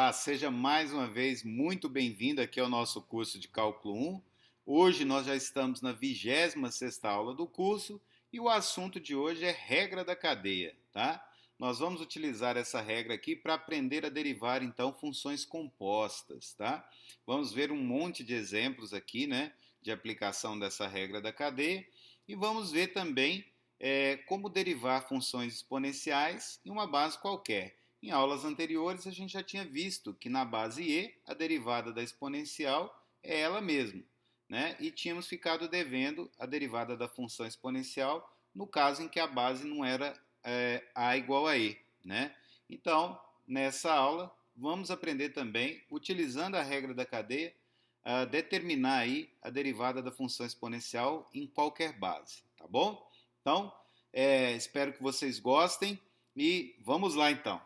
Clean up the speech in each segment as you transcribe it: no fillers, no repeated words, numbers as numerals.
Olá, seja mais uma vez muito bem-vindo aqui ao nosso curso de Cálculo 1. Hoje nós já estamos na 26ª aula do curso e o assunto de hoje é regra da cadeia, tá? Nós vamos utilizar essa regra aqui para aprender a derivar então funções compostas, tá? Vamos ver um monte de exemplos aqui, né, de aplicação dessa regra da cadeia e vamos ver também como derivar funções exponenciais em uma base qualquer. Em aulas anteriores, a gente já tinha visto que na base e, a derivada da exponencial é ela mesma, né? E tínhamos ficado devendo a derivada da função exponencial no caso em que a base não era a igual a e, né? Então, nessa aula, vamos aprender também, utilizando a regra da cadeia, a determinar aí a derivada da função exponencial em qualquer base, tá bom? Então, espero que vocês gostem e vamos lá então.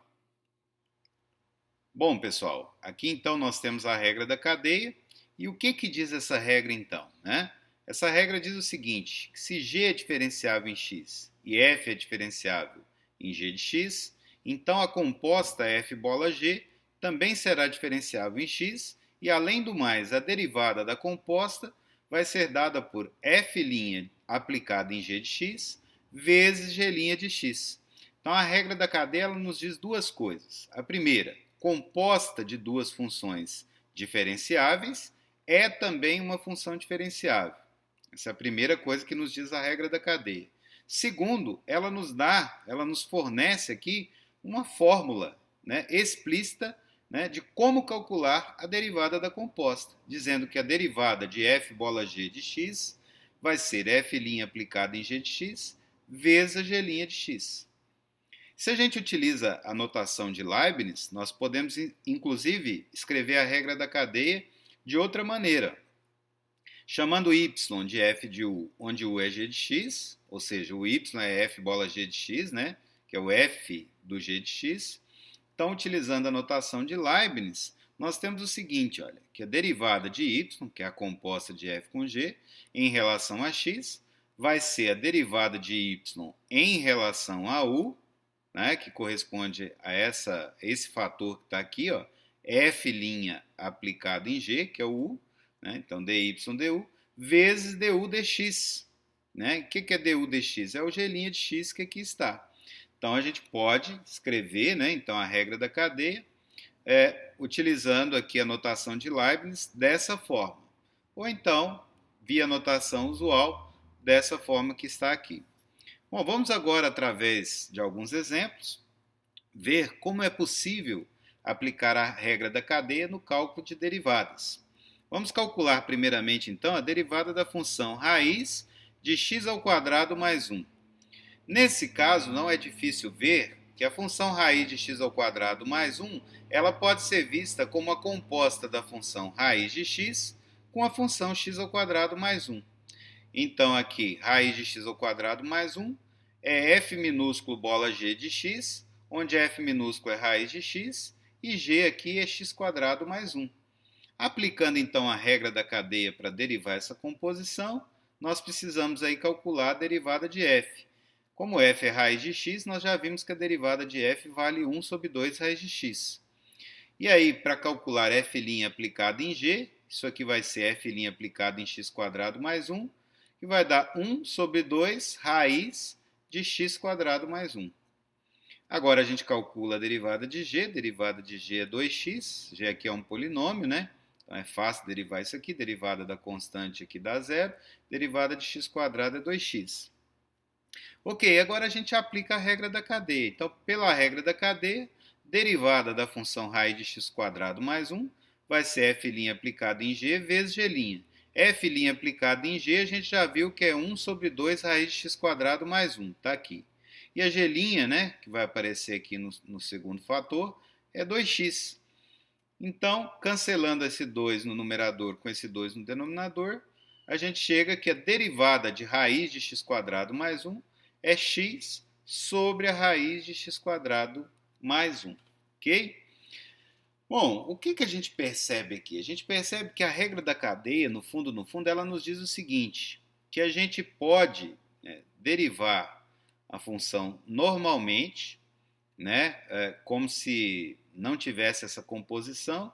Bom, pessoal, aqui então nós temos a regra da cadeia. E o que diz essa regra então, né? Essa regra diz o seguinte, que se g é diferenciável em x e f é diferenciável em g de x, então a composta f bola g também será diferenciável em x e, além do mais, a derivada da composta vai ser dada por f' aplicada em g de x vezes g' de x. Então a regra da cadeia ela nos diz duas coisas. A primeira, composta de duas funções diferenciáveis é também uma função diferenciável. Essa é a primeira coisa que nos diz a regra da cadeia. Segundo, ela nos fornece aqui uma fórmula, né, explícita, né, de como calcular a derivada da composta, dizendo que a derivada de f bola g de x vai ser f' aplicada em g de x vezes g' de x. Se a gente utiliza a notação de Leibniz, nós podemos, inclusive, escrever a regra da cadeia de outra maneira, chamando y de f de u, onde u é g de x, ou seja, o y é f bola g de x, né, que é o f do g de x. Então, utilizando a notação de Leibniz, nós temos o seguinte, olha, que a derivada de y, que é a composta de f com g, em relação a x, vai ser a derivada de y em relação a u, né, que corresponde a esse fator que está aqui, ó, f' aplicado em g, que é o u, né, então dy du, vezes du dx. Né? O que é du dx? É o g' de x que aqui está. Então a gente pode escrever, né, então, a regra da cadeia utilizando aqui a notação de Leibniz dessa forma. Ou então, via notação usual, dessa forma que está aqui. Bom, vamos agora, através de alguns exemplos, ver como é possível aplicar a regra da cadeia no cálculo de derivadas. Vamos calcular primeiramente, então, a derivada da função raiz de x² mais 1. Nesse caso, não é difícil ver que a função raiz de x² mais 1 ela pode ser vista como a composta da função raiz de x com a função x² mais 1. Então, aqui, raiz de x² mais 1 é f minúsculo bola g de x, onde f minúsculo é raiz de x, e g aqui é x² mais 1. Aplicando, então, a regra da cadeia para derivar essa composição, nós precisamos aí calcular a derivada de f. Como f é raiz de x, nós já vimos que a derivada de f vale 1 sobre 2 raiz de x. E aí, para calcular f' aplicado em g, isso aqui vai ser f' aplicado em x² mais 1, que vai dar 1 sobre 2 raiz de x² mais 1. Agora a gente calcula a derivada de g é 2x, g aqui é um polinômio, né? Então é fácil derivar isso aqui, derivada da constante aqui dá zero, derivada de x² é 2x. Ok, agora a gente aplica a regra da cadeia. Então, pela regra da cadeia, derivada da função raiz de x² mais 1 vai ser f' aplicado em g vezes g'. F' aplicado em g, a gente já viu que é 1 sobre 2 raiz de x² mais 1, está aqui. E a g', né, que vai aparecer aqui no segundo fator, é 2x. Então, cancelando esse 2 no numerador com esse 2 no denominador, a gente chega que a derivada de raiz de x² mais 1 é x sobre a raiz de x² mais 1. Ok? Bom, o que a gente percebe aqui? A gente percebe que a regra da cadeia, no fundo, ela nos diz o seguinte, que a gente pode derivar a função normalmente, né, como se não tivesse essa composição.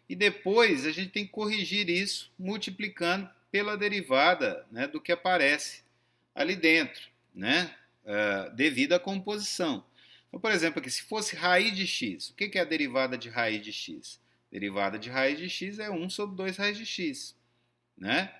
E depois a gente tem que corrigir isso multiplicando pela derivada, né, do que aparece ali dentro, né, devido à composição. Então, por exemplo, aqui, se fosse raiz de x, o que é a derivada de raiz de x? Derivada de raiz de x é 1 sobre 2 raiz de x, né?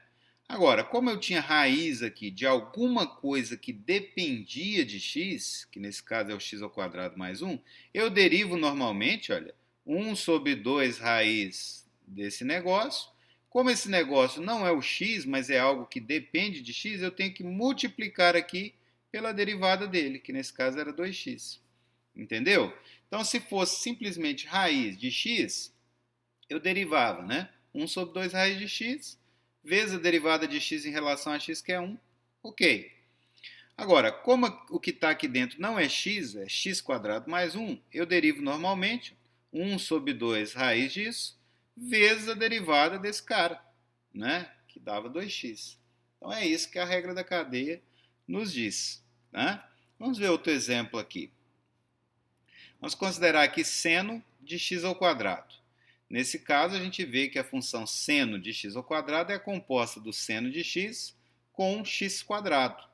Agora, como eu tinha raiz aqui de alguma coisa que dependia de x, que nesse caso é o x ao quadrado mais 1, eu derivo normalmente, olha, 1 sobre 2 raiz desse negócio. Como esse negócio não é o x, mas é algo que depende de x, eu tenho que multiplicar aqui pela derivada dele, que nesse caso era 2x. Entendeu? Então, se fosse simplesmente raiz de x, eu derivava, né? 1 sobre 2 raiz de x, vezes a derivada de x em relação a x, que é 1. Ok. Agora, como o que está aqui dentro não é x quadrado mais 1, eu derivo normalmente 1 sobre 2 raiz disso, vezes a derivada desse cara, né? Que dava 2x. Então é isso que a regra da cadeia nos diz. Tá? Vamos ver outro exemplo aqui. Vamos considerar aqui seno de x ao quadrado. Nesse caso, a gente vê que a função seno de x ao quadrado é composta do seno de x com x quadrado,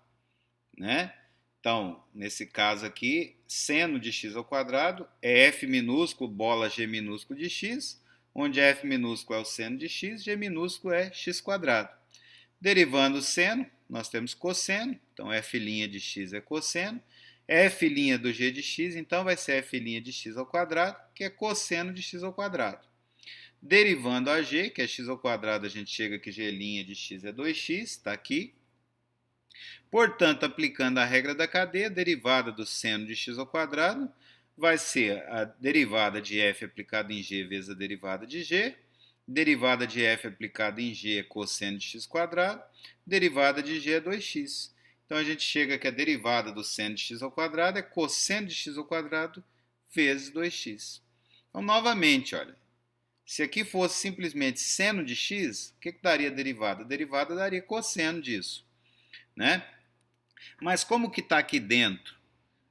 né? Então, nesse caso aqui, seno de x ao quadrado é f minúsculo, bola g minúsculo de x, onde f minúsculo é o seno de x, g minúsculo é x quadrado. Derivando o seno, nós temos cosseno, então f' de x é cosseno, f' do g de x, então vai ser f' de x ao quadrado, que é cosseno de x ao quadrado. Derivando a g, que é x ao quadrado, a gente chega que g' de x é 2x, está aqui. Portanto, aplicando a regra da cadeia, a derivada do seno de x ao quadrado vai ser a derivada de f aplicada em g vezes a derivada de g. Derivada de f aplicada em g é cosseno de x quadrado. Derivada de g é 2x. Então, a gente chega que a derivada do seno de x ao quadrado é cosseno de x ao quadrado vezes 2x. Então, novamente, olha, se aqui fosse simplesmente seno de x, o que daria a derivada? A derivada daria cosseno disso, né? Mas como o que está aqui dentro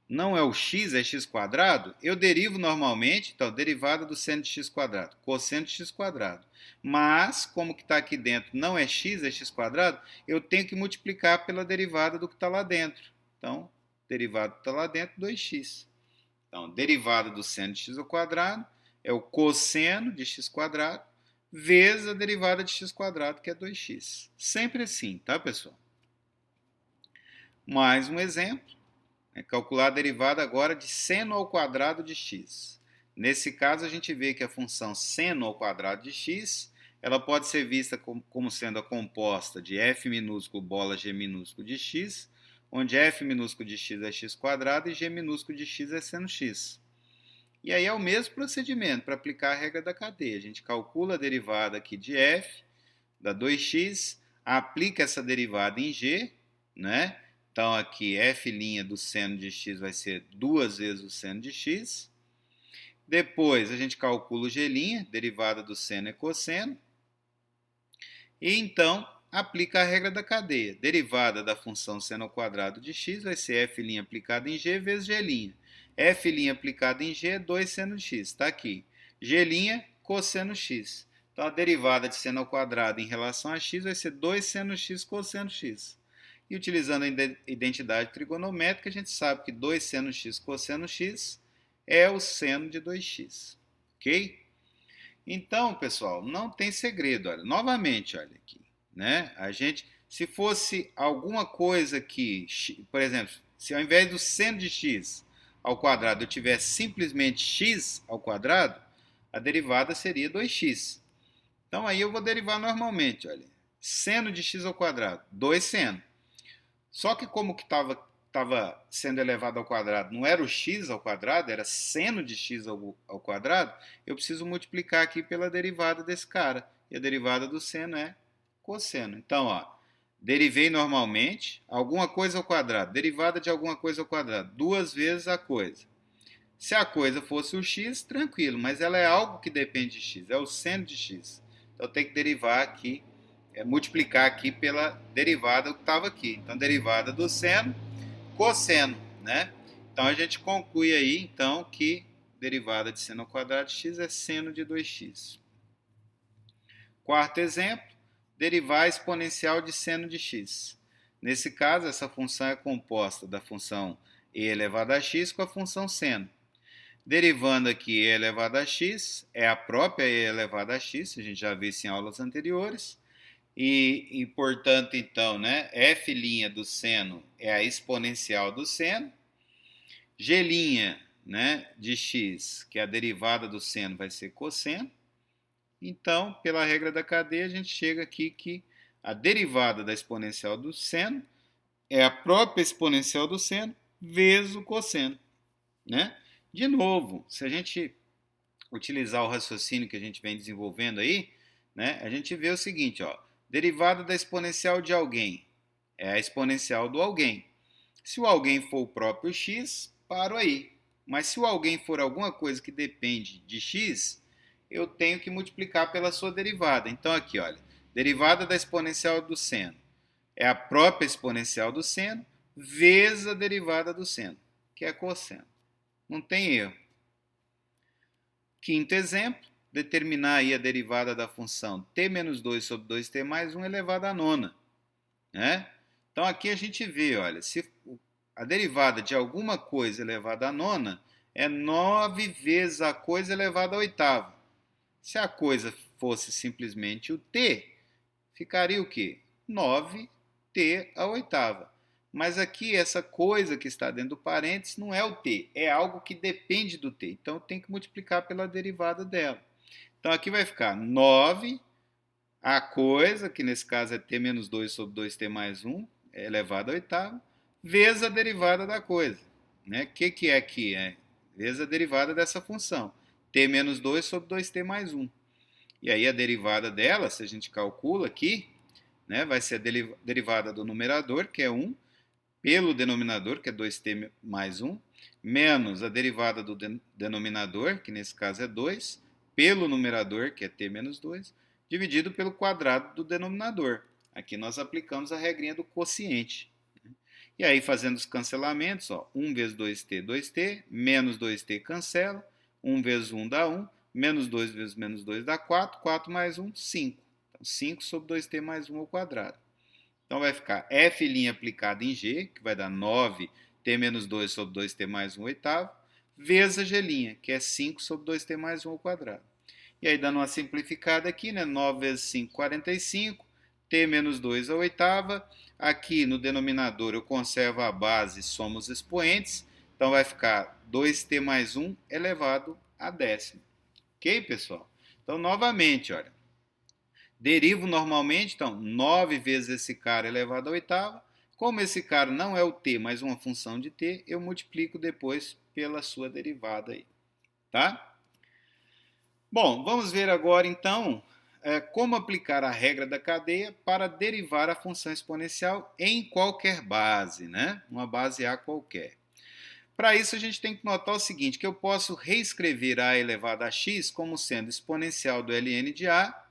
não é o x, é x quadrado, eu derivo normalmente, então, derivada do seno de x quadrado, cosseno de x quadrado. Mas, como o que está aqui dentro não é x, é x quadrado, eu tenho que multiplicar pela derivada do que está lá dentro. Então, derivada que está lá dentro, 2x. Então, derivada do seno de x ao quadrado é o cosseno de x quadrado vezes a derivada de x quadrado, que é 2x. Sempre assim, tá, pessoal? Mais um exemplo. Calcular a derivada agora de seno ao quadrado de x. Nesse caso, a gente vê que a função seno ao quadrado de x, ela pode ser vista como sendo a composta de f minúsculo bola g minúsculo de x, onde f minúsculo de x é x quadrado e g minúsculo de x é seno x. E aí é o mesmo procedimento para aplicar a regra da cadeia. A gente calcula a derivada aqui de f, da 2x, aplica essa derivada em g, né? Então, aqui, f' do seno de x vai ser 2 vezes o seno de x. Depois, a gente calcula o g', derivada do seno é cosseno. E, então, aplica a regra da cadeia. Derivada da função seno ao quadrado de x vai ser f' aplicado em g vezes g'. f' aplicado em g é 2 seno de x, está aqui. G', cosseno x. Então, a derivada de seno ao quadrado em relação a x vai ser 2 seno x cosseno x. E utilizando a identidade trigonométrica, a gente sabe que 2 seno x cosseno x é o seno de 2x. Ok? Então, pessoal, não tem segredo. Olha, novamente, olha aqui. Né? A gente, se fosse alguma coisa que, por exemplo, se ao invés do seno de x ao quadrado eu tivesse simplesmente x ao quadrado, a derivada seria 2x. Então, aí eu vou derivar normalmente. Olha, seno de x ao quadrado, 2 seno. Só que como que estava sendo elevado ao quadrado não era o x ao quadrado, era seno de x ao quadrado, eu preciso multiplicar aqui pela derivada desse cara. E a derivada do seno é cosseno. Então, ó, derivei normalmente alguma coisa ao quadrado, derivada de alguma coisa ao quadrado, 2 vezes a coisa. Se a coisa fosse o x, tranquilo, mas ela é algo que depende de x, é o seno de x. Então, eu tenho que derivar aqui, multiplicar aqui pela derivada que estava aqui. Então, derivada do seno, cosseno, né? Então, a gente conclui aí, então, que derivada de seno ao quadrado de x é seno de 2x. Quarto exemplo, derivar a exponencial de seno de x. Nesse caso, essa função é composta da função e elevado a x com a função seno. Derivando aqui e elevado a x, é a própria e elevado a x, a gente já viu isso em aulas anteriores. E portanto, então, né, f' do seno é a exponencial do seno. G', né, de x, que é a derivada do seno, vai ser cosseno. Então, pela regra da cadeia, a gente chega aqui que a derivada da exponencial do seno é a própria exponencial do seno vezes o cosseno, né? De novo, se a gente utilizar o raciocínio que a gente vem desenvolvendo aí, né, a gente vê o seguinte, ó, derivada da exponencial de alguém é a exponencial do alguém. Se o alguém for o próprio x, paro aí. Mas se o alguém for alguma coisa que depende de x, eu tenho que multiplicar pela sua derivada. Então aqui, olha, derivada da exponencial do seno é a própria exponencial do seno vezes a derivada do seno, que é cosseno. Não tem erro. Quinto exemplo, determinar aí a derivada da função t menos 2 sobre 2t mais 1 elevado à nona. Né? Então aqui a gente vê, olha, se a derivada de alguma coisa elevada à nona é 9 vezes a coisa elevada à oitava. Se a coisa fosse simplesmente o t, ficaria o quê? 9t à oitava. Mas aqui essa coisa que está dentro do parênteses não é o t, é algo que depende do t. Então eu tenho que multiplicar pela derivada dela. Então aqui vai ficar 9 a coisa, que nesse caso é t menos 2 sobre 2t mais 1, elevado à oitava, vezes a derivada da coisa. Né? O que é aqui? Vezes a derivada dessa função, t menos 2 sobre 2t mais 1. E aí a derivada dela, se a gente calcula aqui, né, vai ser a derivada do numerador, que é 1, pelo denominador, que é 2t mais 1, menos a derivada do denominador, que nesse caso é 2, pelo numerador, que é t menos 2, dividido pelo quadrado do denominador. Aqui nós aplicamos a regrinha do quociente. E aí, fazendo os cancelamentos, ó, 1 vezes 2t, 2t, menos 2t cancela, 1 vezes 1 dá 1, menos 2 vezes menos 2 dá 4, 4 mais 1, 5. Então, 5 sobre 2t mais 1 ao quadrado. Então vai ficar f' aplicado em g, que vai dar 9t menos 2 sobre 2t mais 1 oitavo, vezes a g', que é 5 sobre 2t mais 1 ao quadrado. E aí, dando uma simplificada aqui, né? 9 vezes 5, 45, t menos 2 a oitava. Aqui no denominador eu conservo a base, somos expoentes, então vai ficar 2t mais 1 elevado a décima. Ok, pessoal? Então, novamente, olha, derivo normalmente, então, 9 vezes esse cara elevado à oitava. Como esse cara não é o t, mas uma função de t, eu multiplico depois pela sua derivada aí, tá? Bom, vamos ver agora, então, como aplicar a regra da cadeia para derivar a função exponencial em qualquer base, né? Uma base A qualquer. Para isso, a gente tem que notar o seguinte, que eu posso reescrever a elevado a x como sendo exponencial do ln de a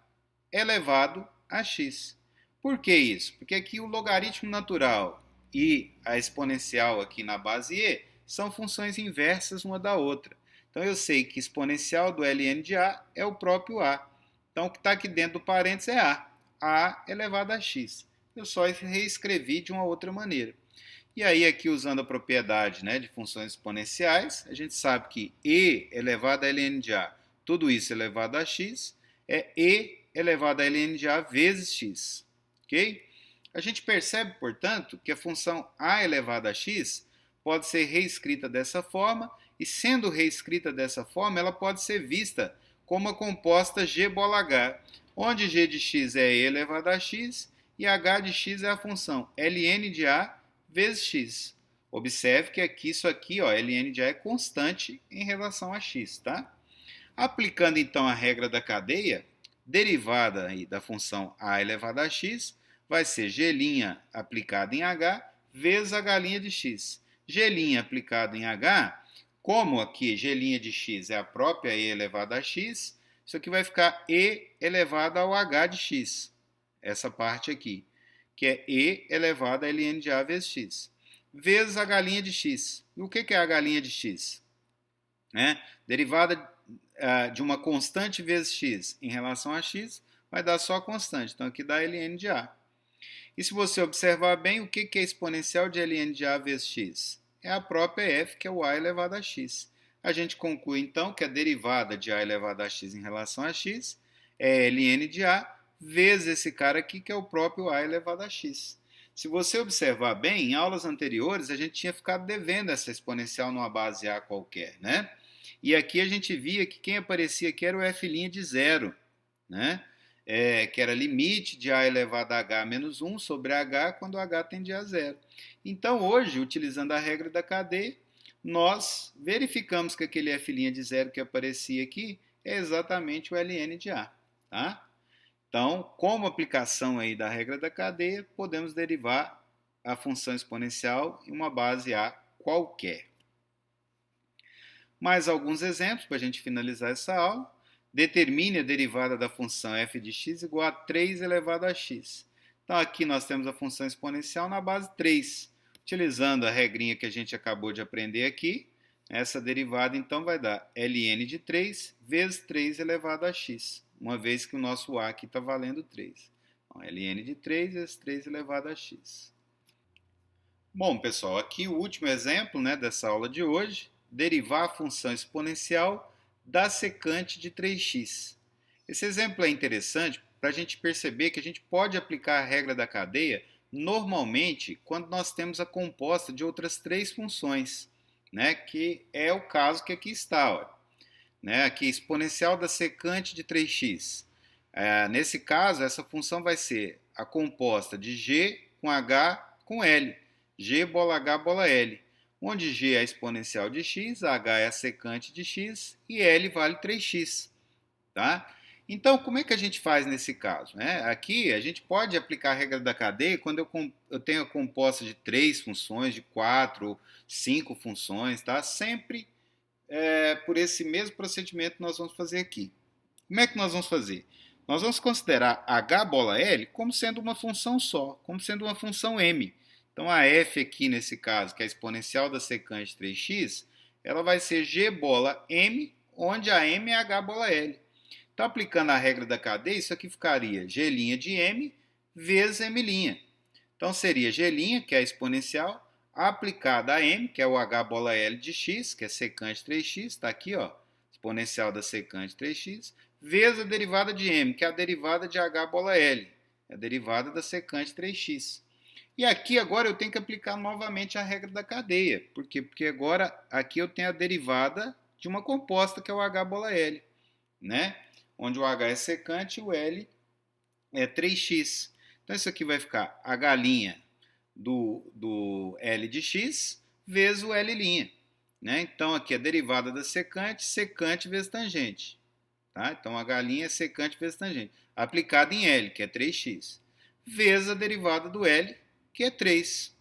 elevado a x. Por que isso? Porque aqui o logaritmo natural e a exponencial aqui na base e são funções inversas uma da outra. Então eu sei que exponencial do ln de a é o próprio a. Então o que está aqui dentro do parênteses é a elevado a x. Eu só reescrevi de uma outra maneira. E aí aqui usando a propriedade, né, de funções exponenciais, a gente sabe que e elevado a ln de a, tudo isso elevado a x, é e elevado a ln de a vezes x. Ok? A gente percebe, portanto, que a função a elevado a x pode ser reescrita dessa forma, e sendo reescrita dessa forma, ela pode ser vista como a composta g bola h, onde g de x é e elevado a x e h de x é a função ln de a vezes x. Observe que aqui, isso aqui, ó, ln de a é constante em relação a x, tá? Aplicando então a regra da cadeia, derivada aí da função a elevado a x vai ser g' aplicado em h vezes h' de x. G' aplicado em h, como aqui g' de x é a própria e elevado a x, isso aqui vai ficar e elevado ao h de x. Essa parte aqui, que é e elevado a ln de a vezes x. Vezes a h' de x. E o que é a h' de x? né? Derivada de uma constante vezes x em relação a x vai dar só a constante. Então aqui dá ln de a. E se você observar bem, o que é exponencial de ln de a vezes x? É a própria f, que é o a elevado a x. A gente conclui então que a derivada de a elevado a x em relação a x é ln de a vezes esse cara aqui, que é o próprio a elevado a x. Se você observar bem, em aulas anteriores a gente tinha ficado devendo essa exponencial numa base a qualquer, né? E aqui a gente via que quem aparecia aqui era o f' de zero, né? Que era limite de a elevado a h menos 1 sobre h quando h tende a zero. Então hoje, utilizando a regra da cadeia, nós verificamos que aquele f' de zero que aparecia aqui é exatamente o ln de a, tá? Então, como aplicação aí da regra da cadeia, podemos derivar a função exponencial em uma base a qualquer. Mais alguns exemplos para a gente finalizar essa aula. Determine a derivada da função f de x igual a 3 elevado a x. Então, aqui nós temos a função exponencial na base 3. Utilizando a regrinha que a gente acabou de aprender aqui, essa derivada então vai dar ln de 3 vezes 3 elevado a x, uma vez que o nosso a aqui está valendo 3. Então, ln de 3 vezes 3 elevado a x. Bom, pessoal, aqui o último exemplo, né, dessa aula de hoje, derivar a função exponencial da secante de 3x. Esse exemplo é interessante para a gente perceber que a gente pode aplicar a regra da cadeia normalmente quando nós temos a composta de outras três funções, né, que é o caso que aqui está. Ó, né, aqui, exponencial da secante de 3x. Nesse caso, essa função vai ser a composta de g com h com l. G bola h bola l, onde g é a exponencial de x, h é a secante de x e l vale 3x. Tá? Então, como é que a gente faz nesse caso? Aqui a gente pode aplicar a regra da cadeia quando eu tenho a composta de 3 funções, de 4 ou 5 funções, tá? Sempre por esse mesmo procedimento que nós vamos fazer aqui. Como é que nós vamos fazer? Nós vamos considerar h bola l como sendo uma função só, como sendo uma função m. Então, a f aqui, nesse caso, que é a exponencial da secante 3x, ela vai ser g bola m, onde a m é h bola l. Então, aplicando a regra da cadeia, isso aqui ficaria g' de m vezes m'. Então, seria g', que é a exponencial, aplicada a m, que é o h bola l de x, que é secante 3x, está aqui, ó, exponencial da secante 3x, vezes a derivada de m, que é a derivada de h bola l, é a derivada da secante 3x. E aqui agora eu tenho que aplicar novamente a regra da cadeia. Por quê? Porque agora aqui eu tenho a derivada de uma composta, que é o h bola l, né? Onde o h é secante e o l é 3x. Então isso aqui vai ficar h' do L de x vezes o L'. Né? Então aqui a derivada da secante, secante vezes tangente. Tá? Então h' é secante vezes tangente. Aplicado em L, que é 3x. Vezes a derivada do L, que é 3.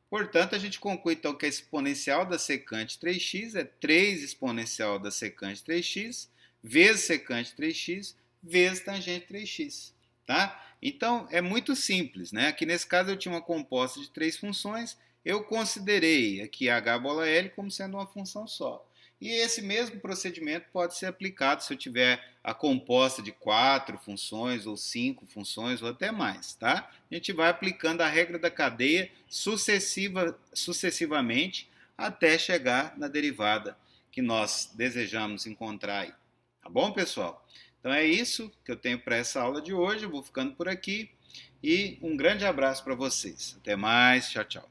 Portanto, a gente conclui então que a exponencial da secante 3x é 3 exponencial da secante 3x vezes secante 3x vezes tangente 3x. Tá? Então, é muito simples. Né? Aqui nesse caso eu tinha uma composta de três funções, eu considerei aqui h bola l como sendo uma função só. E esse mesmo procedimento pode ser aplicado se eu tiver a composta de 4 funções, ou 5 funções, ou até mais. Tá? A gente vai aplicando a regra da cadeia sucessivamente até chegar na derivada que nós desejamos encontrar aí. Tá bom, pessoal? Então é isso que eu tenho para essa aula de hoje. Eu vou ficando por aqui e um grande abraço para vocês. Até mais. Tchau, tchau.